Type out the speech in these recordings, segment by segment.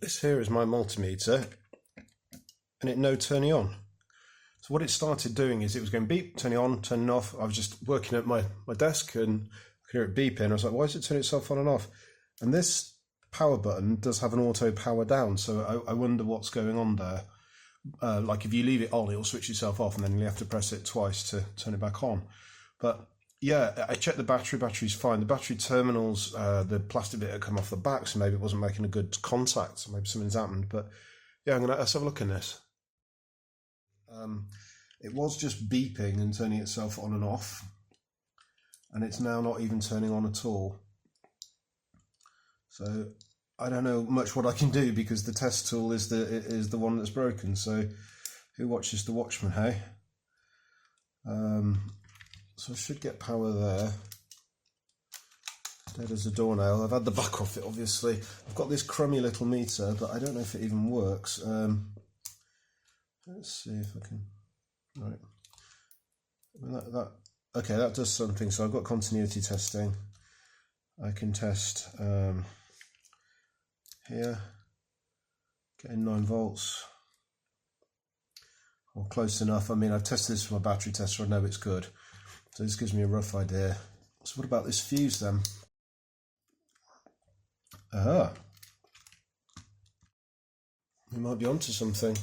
This here is my multimeter, and it no turning on. So what it started doing is it was going beep, turning on, turning off. I was just working at my desk and I could hear it beeping. I was like, why is it turning itself on and off? And this power button does have an auto power down, so I wonder what's going on there. Like if you leave it on, it will switch itself off, and then you have to press it twice to turn it back on. But yeah, I checked the battery's fine. The battery terminals, the plastic bit had come off the back, so maybe it wasn't making a good contact, so maybe something's happened. But yeah, let's have a look in this. It was just beeping and turning itself on and off, and it's now not even turning on at all. So I don't know much what I can do, because the test tool is the one that's broken. So who watches the watchman, hey? So I should get power there. Dead as a doornail. I've had the back off it, obviously. I've got this crummy little meter, but I don't know if it even works. Let's see if I can. Right. I mean, okay, that does something. So I've got continuity testing. I can test here, getting 9 volts. Or close enough. I mean, I've tested this for my battery tester. I know it's good. So this gives me a rough idea. So what about this fuse then? Aha. We might be onto something.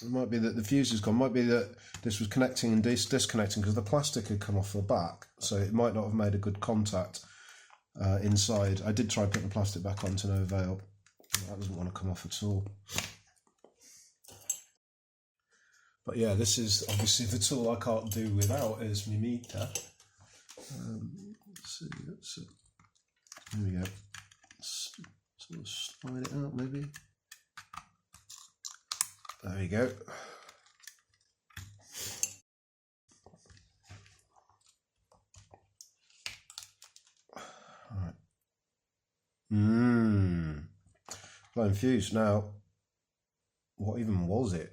It might be that the fuse is gone. It might be that this was connecting and disconnecting because the plastic had come off the back. So it might not have made a good contact inside. I did try putting the plastic back on to no avail. That doesn't want to come off at all. But yeah, this is obviously the tool I can't do without is my meter. Let's see, there we go. Sort of slide it out maybe. There we go. All right. Blowing fuse. Now, what even was it?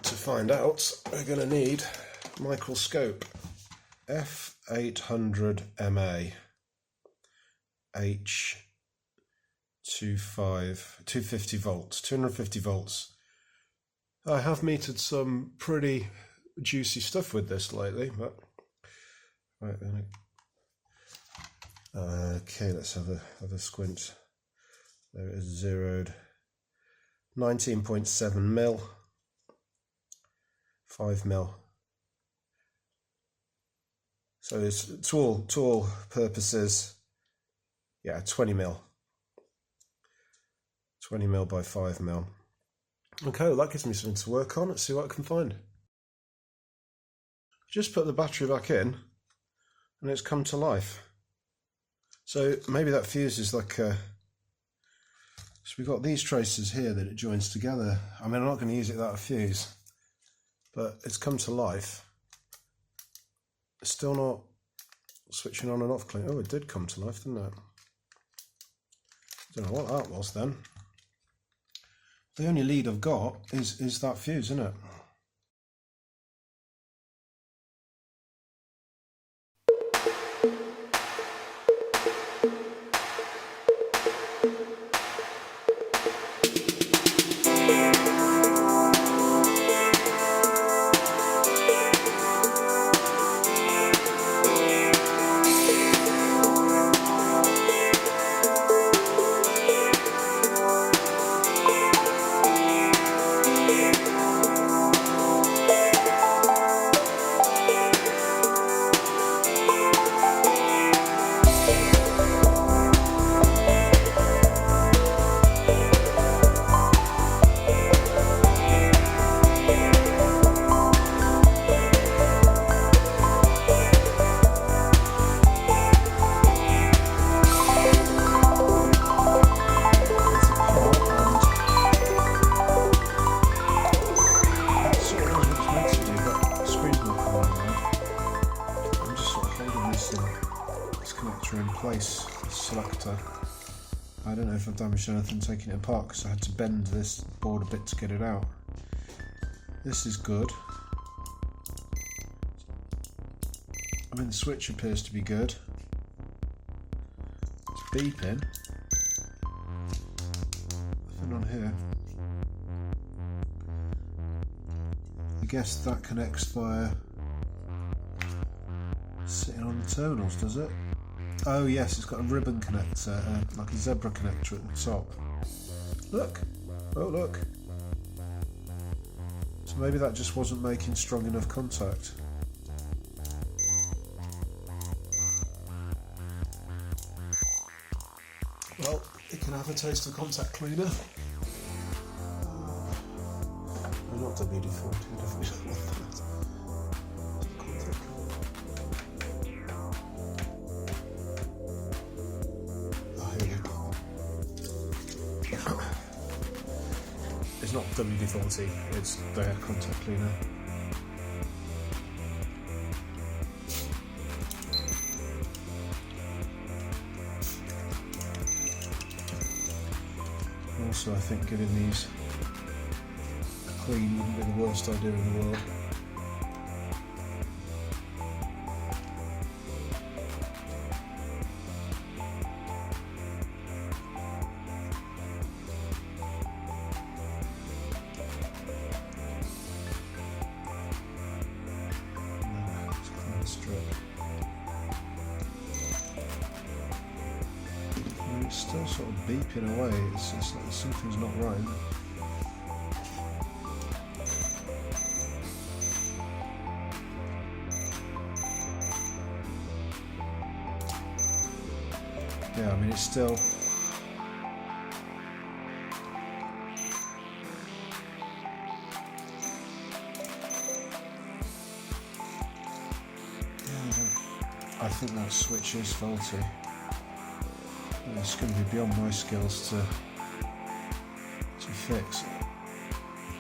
To find out, we're going to need a microscope. F800MA H250 volts, 250 volts. I have metered some pretty juicy stuff with this lately, but right, okay, let's have a squint. There it is, zeroed. 19.7 mil, 5 mil. So it's to all purposes, yeah, 20 mil. 20 mil by 5 mil. Okay, well that gives me something to work on. Let's see what I can find. Just put the battery back in and it's come to life. So maybe that fuse is like a... So we've got these traces here that it joins together. I mean, I'm not going to use it without a fuse, but it's come to life. It's still not switching on and off clean. Oh, it did come to life, didn't it? Don't know what that was then. The only lead I've got is that fuse, isn't it? In place, the selector. I don't know if I've damaged anything taking it apart because I had to bend this board a bit to get it out. This is good. I mean, the switch appears to be good. Let's beeping. Nothing on here. I guess that connects via sitting on the terminals, does it? Oh yes, it's got a ribbon connector, like a zebra connector at the top. Look! Oh look! So maybe that just wasn't making strong enough contact. Well, it can have a taste of contact cleaner. No, not WD-40, definitely don't want that. Contact cleaner. Oh, here we go. It's not WD-40, it's their contact cleaner. Also, I think giving these a clean wouldn't be the worst idea in the world. Let's clean the strip. It's still sort of beeping away, it's like something's not right. Yeah, I mean it's still... Yeah, I think that switch is faulty. It's going to be beyond my skills to fix.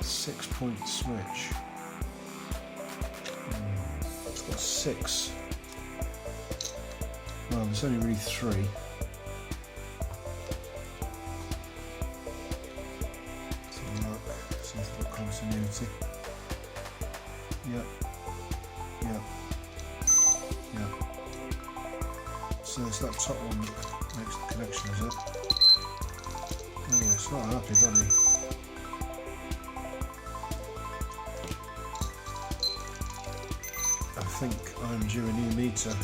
6-point switch. It's got 6. Well, there's only really 3. Let's have a look. See if we've got continuity. Yep. Yep. Yep. So there's that top one that makes the connection, is it? Oh yeah, it's not happy, buddy. I think I'm due a new meter.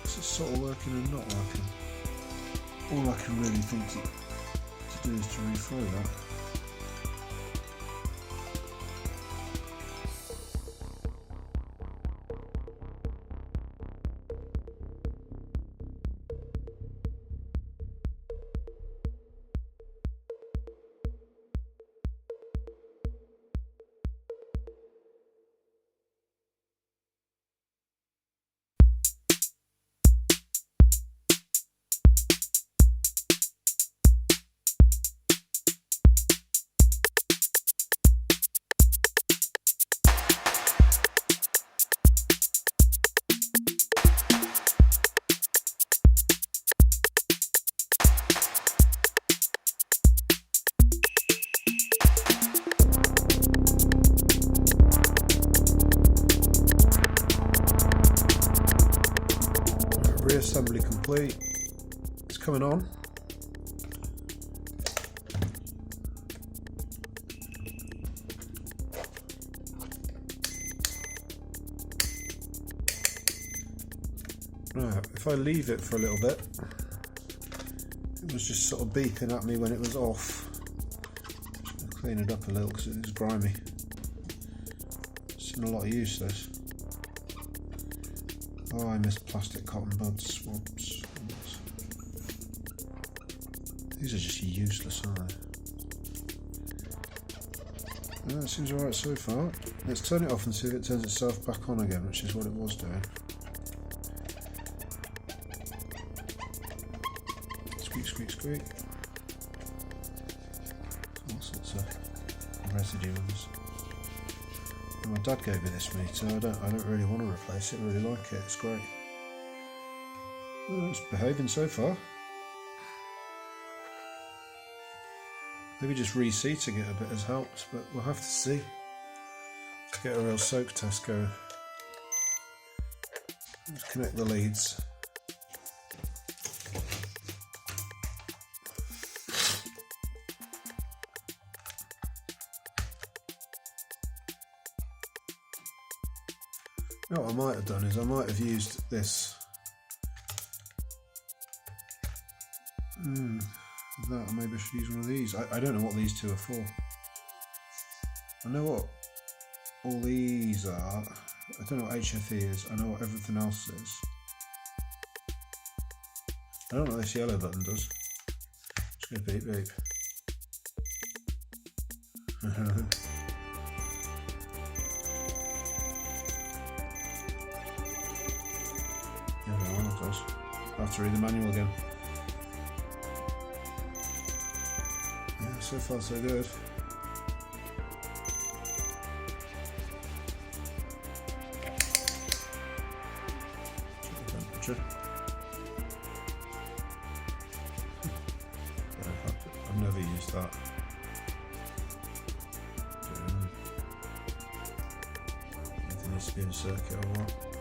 Is it sort of working and not working? All I can really think to do is to reflow that. Reassembly complete. It's coming on. Right, if I leave it for a little bit, it was just sort of beeping at me when it was off. Just gonna clean it up a little because it is grimy. It's in a lot of use, this. Oh, I missed plastic cotton buds, swabs. These are just useless, aren't they? It seems alright so far. Let's turn it off and see if it turns itself back on again, which is what it was doing. Squeak, squeak, squeak. All sorts of residues. My dad gave me this meter. I don't really want to replace it. I really like it. It's great. Oh, it's behaving so far. Maybe just reseating it a bit has helped, but we'll have to see. Let's get a real soak test going. Let's connect the leads. You know what I might have done is I might have used this. That, or maybe I should use one of these. I don't know what these two are for. I know what all these are. I don't know what HFE is. I know what everything else is. I don't know what this yellow button does. It's going to beep beep. Yeah, no, it does. I'll have to read the manual again. Yeah, so far so good. Check the temperature. I've never used that. Anything needs to be in circuit or what?